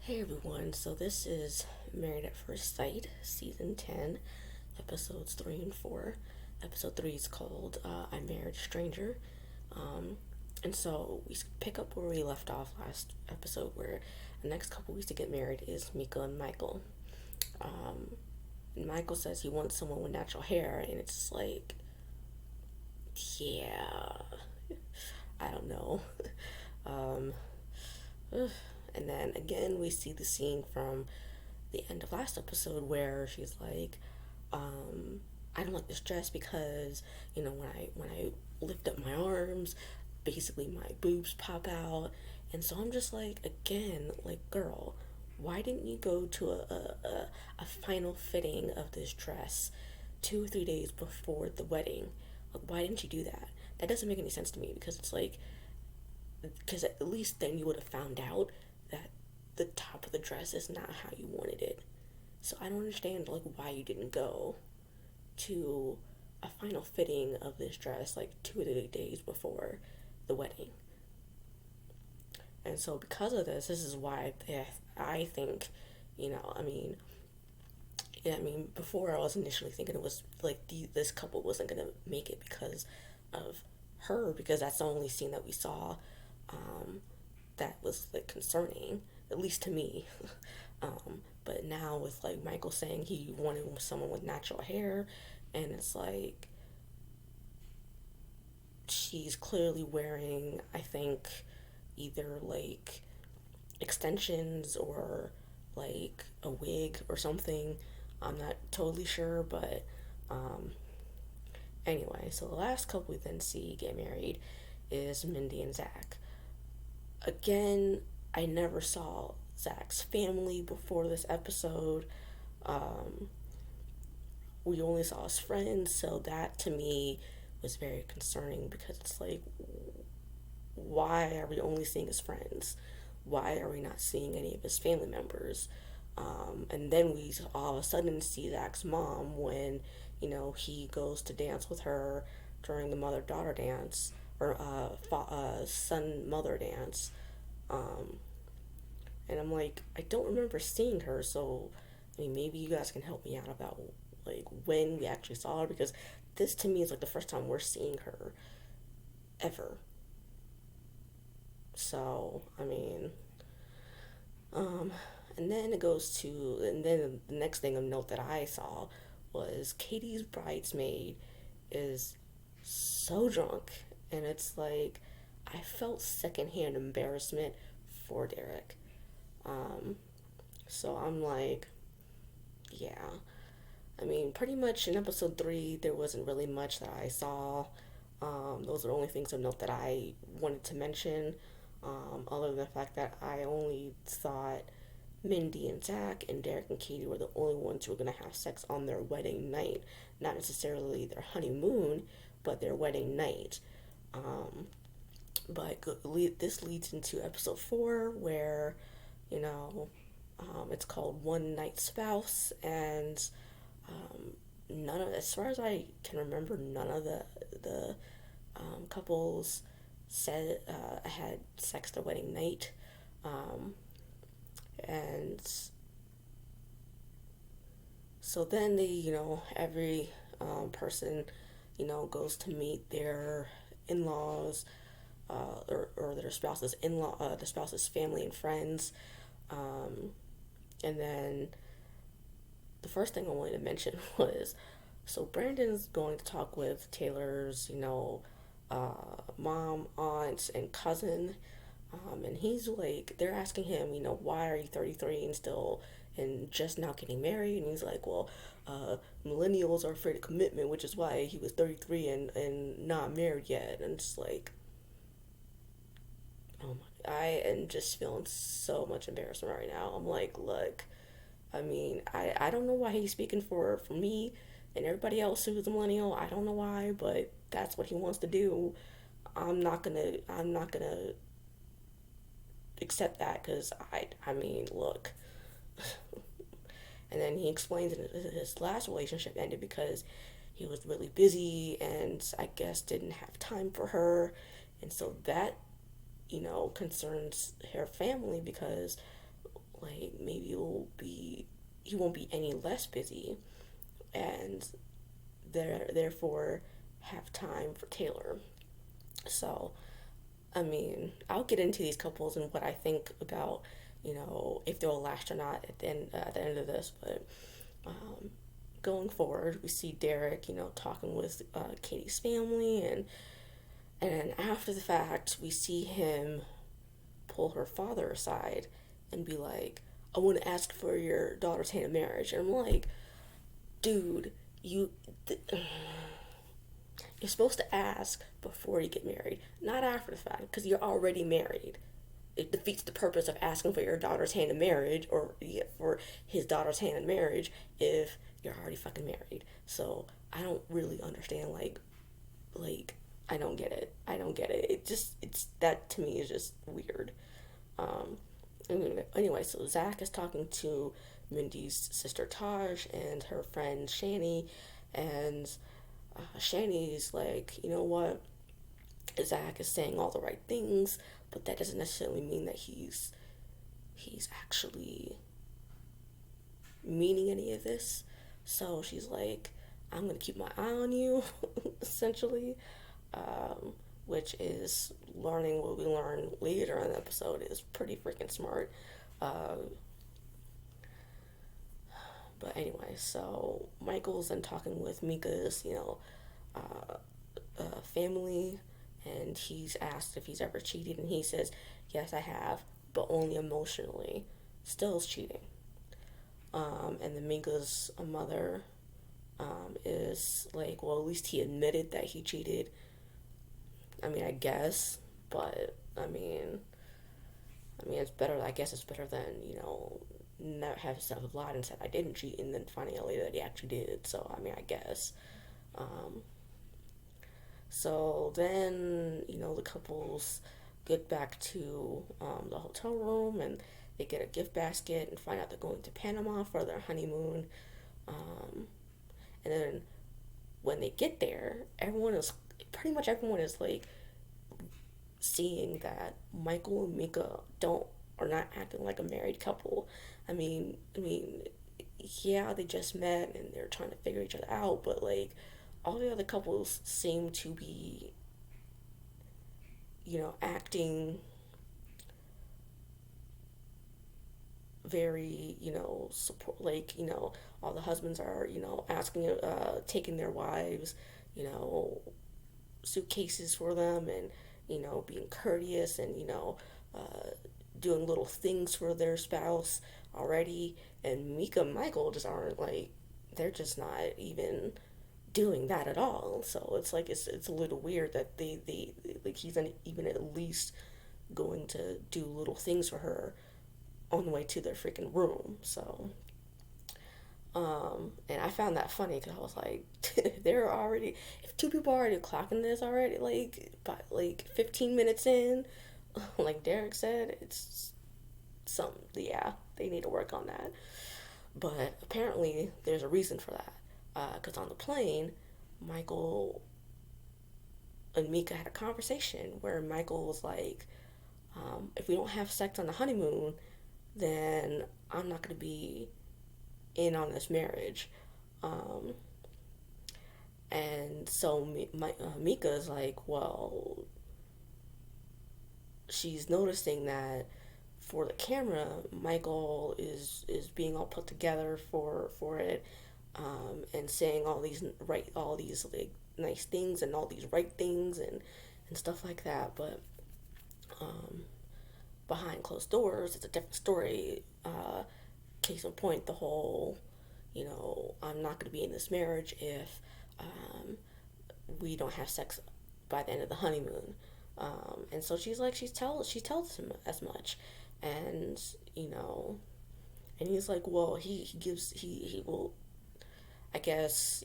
Hey everyone, so this is Married at First Sight, Season 10, Episodes 3 and 4. Episode 3 is called I Married a Stranger. Um, and so we pick up where we left off last episode, where the next couple weeks to get married is Mika and Michael. And Michael says he wants someone with natural hair, and it's like, yeah, I don't know. um, and then again, we see the scene from the end of last episode where she's like, I don't like this dress because when I lift up my arms, basically my boobs pop out, and so I'm just like, again, like, girl, why didn't you go to a final fitting of this dress 2 or 3 days before the wedding? Like, why didn't you do that? That doesn't make any sense to me because it's like, because at least then you would have found out that the top of the dress is not how you wanted it. So I don't understand like why you didn't go to a final fitting of this dress like 2 or 3 days before the wedding. And so because of this, this is why I think, I mean, yeah, I mean, before I was initially thinking it was like this couple wasn't gonna make it because of her, because that's the only scene that we saw um, that was like concerning, at least to me. But now with like Michael saying he wanted someone with natural hair, and it's like she's clearly wearing, I think, either like extensions or like a wig or something. I'm not totally sure, but um, anyway, so the last couple we then see get married is Mindy and Zach. Again, I never saw Zach's family before this episode. Um, we only saw his friends, so that to me was very concerning because it's like, why are we only seeing his friends? Why are we not seeing any of his family members? And then we all of a sudden see Zach's mom when, he goes to dance with her during the mother daughter dance or son mother dance. Um, and I'm like, I don't remember seeing her, so I mean, maybe you guys can help me out about like when we actually saw her because this to me is like the first time we're seeing her ever. So, I mean, um, and then it goes to, and then the next thing of note that I saw was Katie's bridesmaid is so drunk, and it's like I felt secondhand embarrassment for Derek. Um, so I'm like, yeah. I mean, pretty much in episode 3, there wasn't really much that I saw. Those are the only things of note that I wanted to mention, other than the fact that I only thought Mindy and Zach and Derek and Katie were the only ones who were going to have sex on their wedding night. Not necessarily their honeymoon, but their wedding night. Um, but this leads into episode 4 where, you know, it's called One Night Spouse, and none of, as far as I can remember, none of the couples said had sex their wedding night, um, and so then they, every person, goes to meet their in-laws, or their spouse's the spouse's family and friends, um, and then the first thing I wanted to mention was, so Brandon's going to talk with Taylor's, mom, aunt, and cousin. And he's like, they're asking him, why are you 33 and still, and just now getting married? And he's like, well, millennials are afraid of commitment, which is why he was 33 and not married yet. And it's like, oh my, I am just feeling so much embarrassment right now. I'm like, look, I mean, I don't know why he's speaking for me and everybody else who's a millennial. I don't know why, but that's what he wants to do. I'm not gonna accept that because I mean, look. And then he explains that his last relationship ended because he was really busy and I guess didn't have time for her, and so that concerns her family because like maybe he won't be any less busy, and therefore have time for Taylor. So, I mean, I'll get into these couples and what I think about, if they'll last or not at the end of this. But um, going forward, we see Derek, talking with Katie's family, and then after the fact, we see him pull her father aside and be like, "I want to ask for your daughter's hand in marriage," and I'm like, "Dude, you." Th- You're supposed to ask before you get married, not after the fact, because you're already married. It defeats the purpose of asking for your daughter's hand in marriage or for his daughter's hand in marriage if you're already fucking married. So I don't really understand. Like I don't get it. I don't get it. It's that to me is just weird. Um, anyway, so Zach is talking to Mindy's sister Taj and her friend Shani, and Shani's like, you know what? Zach is saying all the right things, but that doesn't necessarily mean that he's actually meaning any of this. So she's like, I'm gonna keep my eye on you, essentially, um, which is learning what we learn later in the episode is pretty freaking smart. Uh, but anyway, so Michael's then talking with Mika's, uh, family, and he's asked if he's ever cheated, and he says, "Yes, I have, but only emotionally." Still is cheating. And then Mika's mother is like, well, at least he admitted that he cheated. I mean, I guess, but it's better. I guess it's better than not have himself lied and said I didn't cheat, and then finding out later that he actually did. So I mean, I guess. Um, so then the couples get back to the hotel room, and they get a gift basket and find out they're going to Panama for their honeymoon. Um, and then when they get there, everyone is like seeing that Michael and Mika don't are not acting like a married couple. I mean, yeah, they just met and they're trying to figure each other out, but like all the other couples seem to be, acting very, support, like, all the husbands are, asking, taking their wives, you know, suitcases for them, and being courteous, and uh, doing little things for their spouse already. And Mika and Michael just aren't, like, they're just not even doing that at all. So it's like it's a little weird that they like he's even at least going to do little things for her on the way to their freaking room. So and I found that funny because I was like, they're already, if two people are already clocking this already, like, by like 15 minutes in, like Derek said, it's some, yeah, they need to work on that. But apparently, there's a reason for that. Because on the plane, Michael and Mika had a conversation where Michael was like, if we don't have sex on the honeymoon, then I'm not going to be in on this marriage. Um, and so Mika's like, well, she's noticing that for the camera, Michael is being all put together for it, and saying all these like nice things and all these right things and stuff like that. But um, behind closed doors, it's a different story. Case in point, the whole, I'm not going to be in this marriage if um, we don't have sex by the end of the honeymoon. And so she's like, she tells him as much, and and he's like, well, he will, I guess,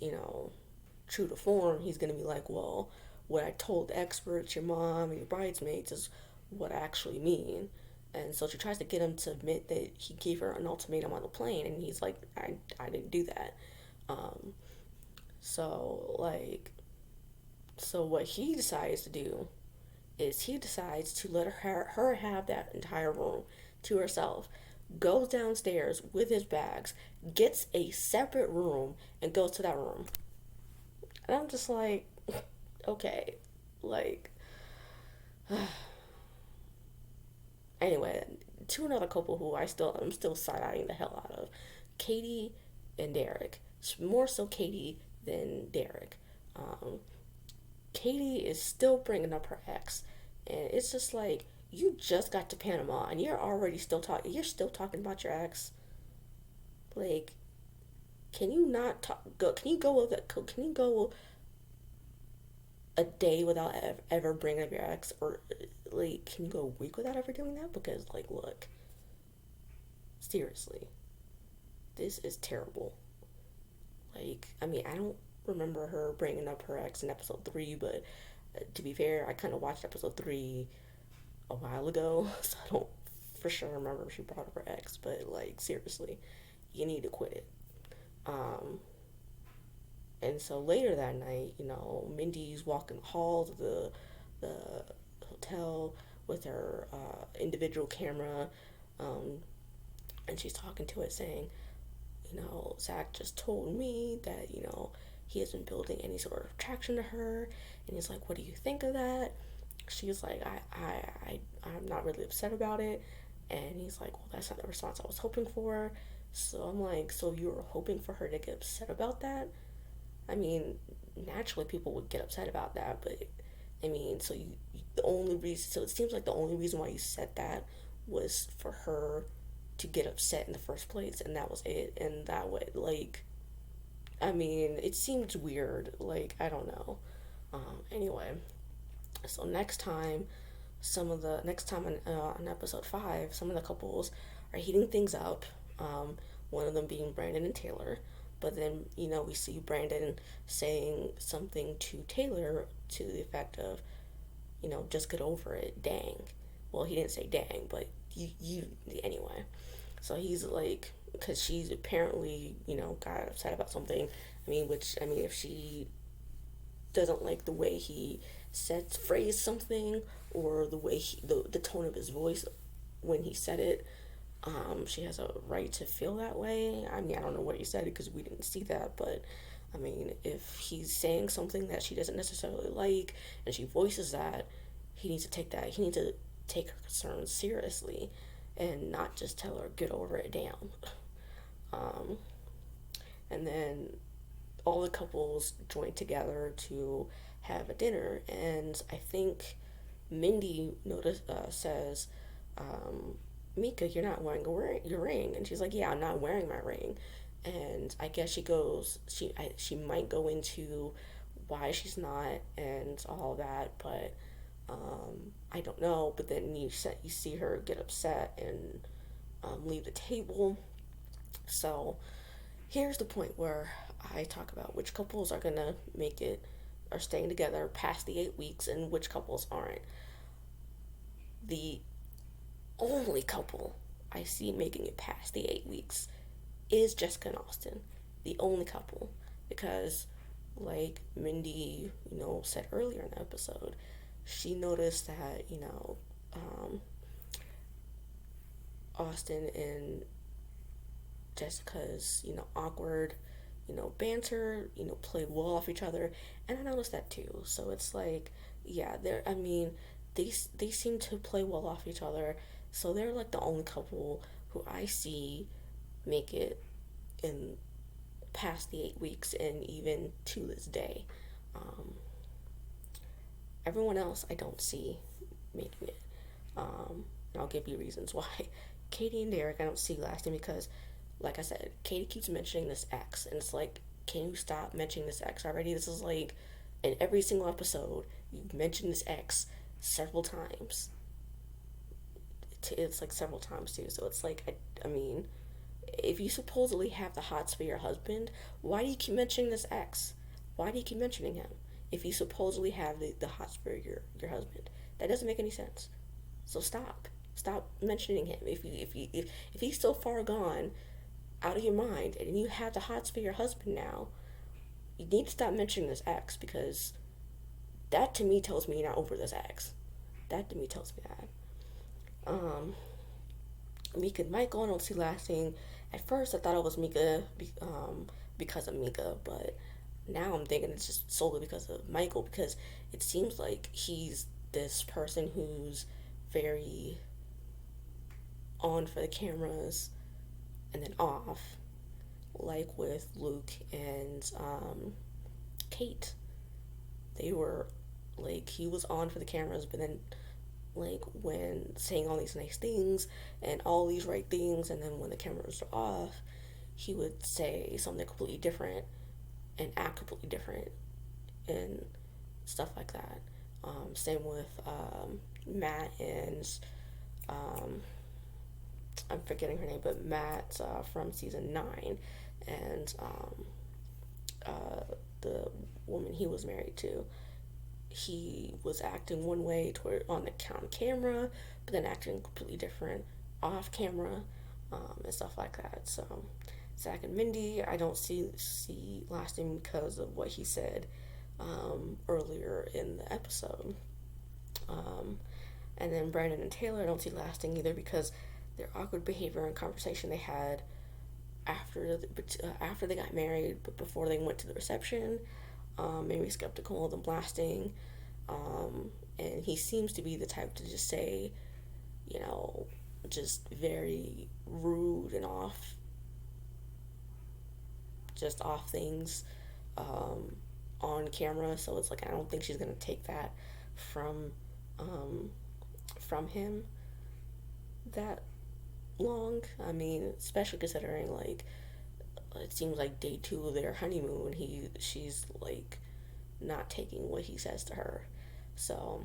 true to form, he's gonna be like, well, what I told the experts, your mom and your bridesmaids, is what I actually mean. And so she tries to get him to admit that he gave her an ultimatum on the plane, and he's like, I didn't do that. Um, so like, so what he decides to do is he decides to let her have that entire room to herself, goes downstairs with his bags, gets a separate room, and goes to that room. And I'm just like, okay, like, anyway, to another couple who I'm still side eyeing the hell out of, Katie and Derek. More so Katie than Derek. Um, Katie is still bringing up her ex, and it's just like you just got to Panama and you're already still talking. You're still talking about your ex. Like, can you not talk? Go? Can you go with it? Can you go a day without ever bringing up your ex, or like, can you go a week without ever doing that? Because like, look, seriously, this is terrible. Like, I mean, I don't remember her bringing up her ex in episode three, but to be fair, I kind of watched episode three a while ago, so I don't for sure remember if she brought up her ex. But like, seriously, you need to quit it. Um, and so later that night, Mindy's walking the halls of the hotel with her individual camera, um, and she's talking to it, saying, Zach just told me that, he hasn't building any sort of attraction to her. And he's like, what do you think of that? She's like, I'm not really upset about it. And he's like, well, that's not the response I was hoping for. So I'm like, so you were hoping for her to get upset about that? I mean, naturally people would get upset about that, but I mean, the only reason, so it seems like the only reason why you said that was for her to get upset in the first place, and that was it. And that way, like, I mean, it seemed weird. Like, I don't know. Anyway, so next time on episode five, some of the couples are heating things up. One of them being Brandon and Taylor. But then, we see Brandon saying something to Taylor to the effect of, just get over it, dang. Well, he didn't say dang, but anyway. So he's like, because she's apparently, got upset about something. If she doesn't like the way he phrased something, or the way the tone of his voice when he said it, she has a right to feel that way. I mean, I don't know what he said because we didn't see that, but I mean, if he's saying something that she doesn't necessarily like and she voices that, he needs to take that. He needs to take her concerns seriously and not just tell her, get over it, damn. Um, and then all the couples join together to have a dinner, and I think Mindy says, Mika, you're not wearing your ring. And she's like, yeah, I'm not wearing my ring. And I guess she might go into why she's not and all that, but I don't know. But then you see her get upset and leave the table. So here's the point where I talk about which couples are gonna make it, are staying together past the 8 weeks, and which couples aren't. The only couple I see making it past the 8 weeks is Jessica and Austin. The only couple. Because, like Mindy, said earlier in the episode, she noticed that, Austin and Jessica's, awkward, banter, played well off each other. And I noticed that too. So it's like, yeah, they seem to play well off each other. So they're like the only couple who I see make it in past the 8 weeks, and even to this day. Um, Everyone else I don't see making it. And I'll give you reasons why. Katie and Derek I don't see lasting because, like I said, Katie keeps mentioning this ex, and it's like, can you stop mentioning this ex already? This is like, in every single episode, you've mentioned this ex several times. It's like several times too. So it's like, I mean, if you supposedly have the hots for your husband, why do you keep mentioning this ex? Why do you keep mentioning him? If you supposedly have the hots for your husband, that doesn't make any sense. So stop mentioning him. If he's so far gone out of your mind, and you have the hots for your husband now, you need to stop mentioning this ex, because that to me tells me you're not over this ex. That to me tells me that. Um, Mika and Michael, I don't see lasting. At first, I thought it was because of Mika, but now I'm thinking it's just solely because of Michael, because it seems like he's this person who's very on for the cameras and then off, like with Luke and Kate. They were like, he was on for the cameras, but then like when saying all these nice things and all these right things, and then when the cameras were off, he would say something completely different and act completely different and stuff like that. Same with Matt and um, I'm forgetting her name, but Matt from season 9, and the woman he was married to. He was acting one way toward on the camera, but then acting completely different off camera, and stuff like that. So Zach and Mindy, I don't see lasting because of what he said earlier in the episode. Um, and then Brandon and Taylor, I don't see lasting either because their awkward behavior and conversation they had after they got married, but before they went to the reception, made me skeptical of them lasting. And he seems to be the type to just say, you know, just very rude and just off things um, on camera. So it's like I don't think she's gonna take that from um, from him that long. I mean, especially considering like it seems like day 2 of their honeymoon, she's like not taking what he says to her. So,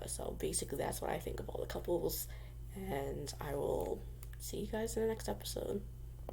so basically, that's what I think of all the couples, and I will see you guys in the next episode.